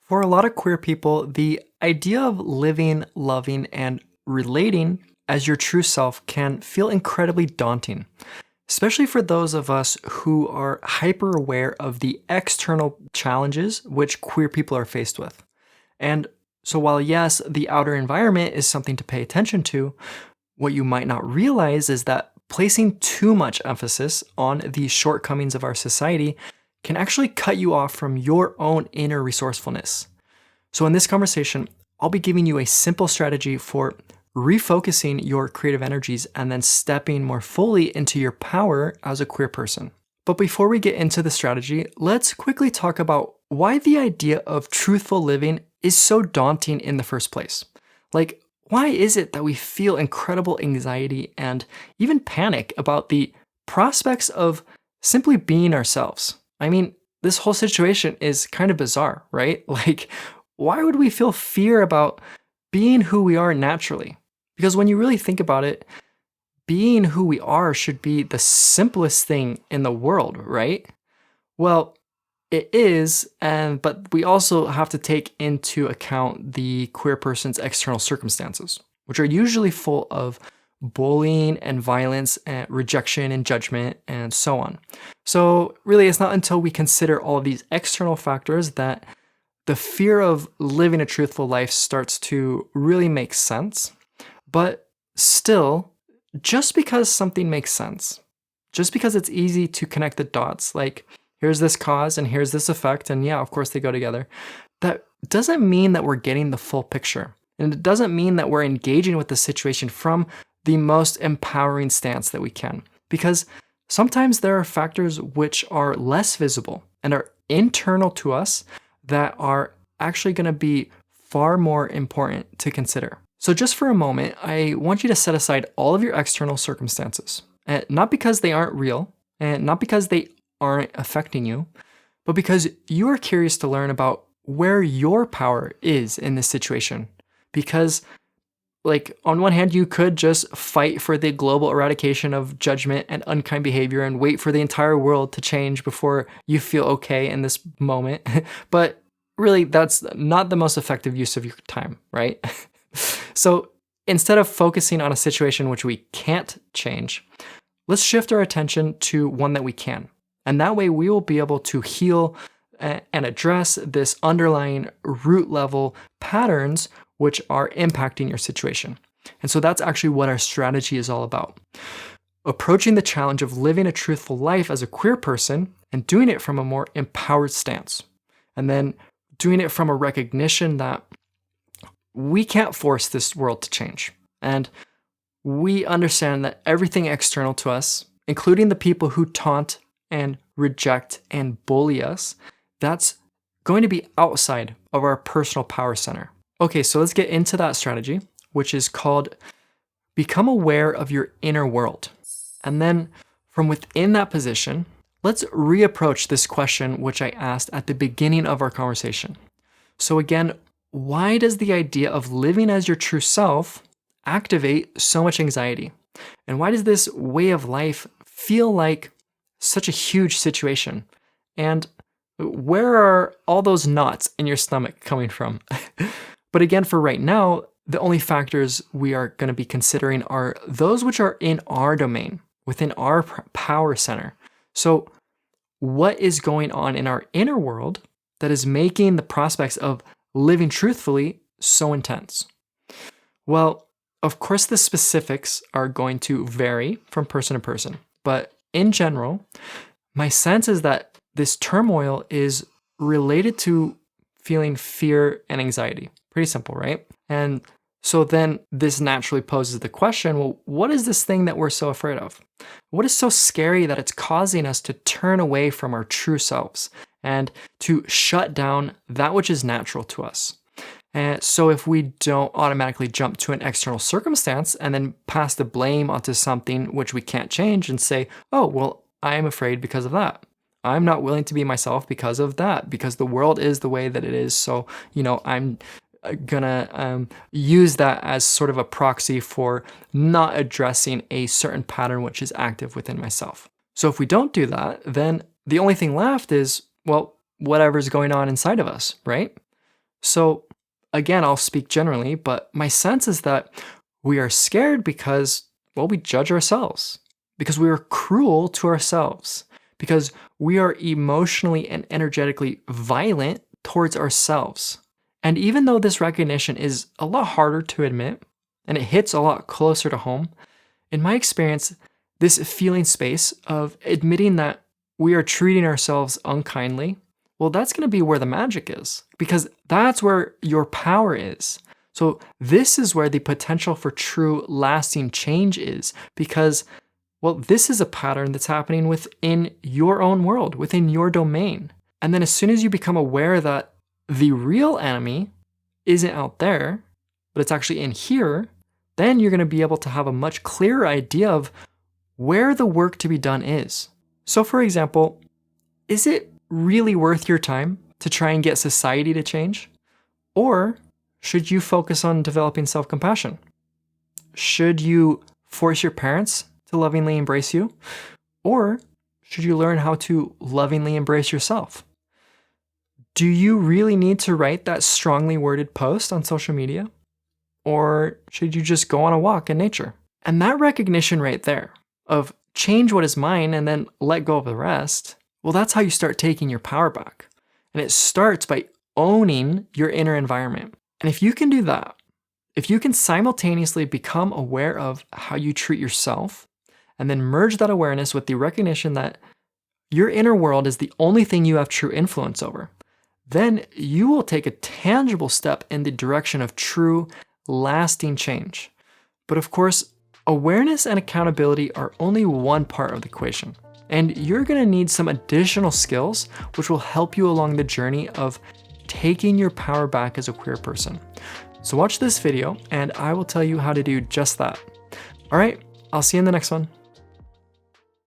For a lot of queer people, the idea of living, loving, and relating as your true self can feel incredibly daunting, especially for those of us who are hyper aware of the external challenges which queer people are faced with. And so, while yes, the outer environment is something to pay attention to, what you might not realize is that placing too much emphasis on the shortcomings of our society can actually cut you off from your own inner resourcefulness. So, in this conversation, I'll be giving you a simple strategy for refocusing your creative energies and then stepping more fully into your power as a queer person. But before we get into the strategy, let's quickly talk about why the idea of truthful living is so daunting in the first place. Like, why is it that we feel incredible anxiety and even panic about the prospects of simply being ourselves? I mean, this whole situation is kind of bizarre, right? Like, why would we feel fear about being who we are naturally? Because when you really think about it, being who we are should be the simplest thing in the world, right? Well, it is, but we also have to take into account the queer person's external circumstances, which are usually full of bullying and violence and rejection and judgment and so on. So really, it's not until we consider all of these external factors that the fear of living a truthful life starts to really make sense. But still, just because something makes sense, just because it's easy to connect the dots, like here's this cause and here's this effect, and yeah, of course they go together, that doesn't mean that we're getting the full picture. And it doesn't mean that we're engaging with the situation from the most empowering stance that we can. Because sometimes there are factors which are less visible and are internal to us that are actually going to be far more important to consider. So just for a moment, I want you to set aside all of your external circumstances, not because they aren't real, and not because they aren't affecting you, but because you are curious to learn about where your power is in this situation. Because, like, on one hand, you could just fight for the global eradication of judgment and unkind behavior and wait for the entire world to change before you feel okay in this moment. But really, that's not the most effective use of your time, right? So instead of focusing on a situation which we can't change, let's shift our attention to one that we can. And that way we will be able to heal and address this underlying root level patterns which are impacting your situation. And so that's actually what our strategy is all about. Approaching the challenge of living a truthful life as a queer person and doing it from a more empowered stance. And then doing it from a recognition that we can't force this world to change. And we understand that everything external to us, including the people who taunt and reject and bully us, that's going to be outside of our personal power center. Okay, so let's get into that strategy, which is called become aware of your inner world. And then from within that position, let's reapproach this question which I asked at the beginning of our conversation. So again, why does the idea of living as your true self activate so much anxiety? And why does this way of life feel like such a huge situation? And where are all those knots in your stomach coming from? But again, for right now, the only factors we are going to be considering are those which are in our domain, within our power center. So what is going on in our inner world that is making the prospects of living truthfully so intense? Well, of course, the specifics are going to vary from person to person, but in general, my sense is that this turmoil is related to feeling fear and anxiety. Pretty simple, right? And so then this naturally poses the question, well, what is this thing that we're so afraid of? What is so scary that it's causing us to turn away from our true selves and to shut down that which is natural to us? And so if we don't automatically jump to an external circumstance and then pass the blame onto something which we can't change and say, oh, well, I am afraid because of that. I'm not willing to be myself because of that, because the world is the way that it is. So, I'm gonna use that as sort of a proxy for not addressing a certain pattern which is active within myself. So if we don't do that, then the only thing left is, well, whatever's going on inside of us, right? So again, I'll speak generally, but my sense is that we are scared because, well, we judge ourselves, because we are cruel to ourselves, because we are emotionally and energetically violent towards ourselves. And even though this recognition is a lot harder to admit, and it hits a lot closer to home, in my experience, this feeling space of admitting that we are treating ourselves unkindly, well, that's going to be where the magic is, because that's where your power is. So this is where the potential for true lasting change is, because, well, this is a pattern that's happening within your own world, within your domain. And then as soon as you become aware that the real enemy isn't out there, but it's actually in here, then you're going to be able to have a much clearer idea of where the work to be done is. So for example, is it really worth your time to try and get society to change? Or should you focus on developing self-compassion? Should you force your parents to lovingly embrace you? Or should you learn how to lovingly embrace yourself? Do you really need to write that strongly worded post on social media? Or should you just go on a walk in nature? And that recognition right there of change what is mine and then let go of the rest, well, that's how you start taking your power back. And it starts by owning your inner environment. And if you can do that, if you can simultaneously become aware of how you treat yourself and then merge that awareness with the recognition that your inner world is the only thing you have true influence over, then you will take a tangible step in the direction of true, lasting change. But of course, awareness and accountability are only one part of the equation. And you're going to need some additional skills which will help you along the journey of taking your power back as a queer person. So watch this video and I will tell you how to do just that. All right, I'll see you in the next one.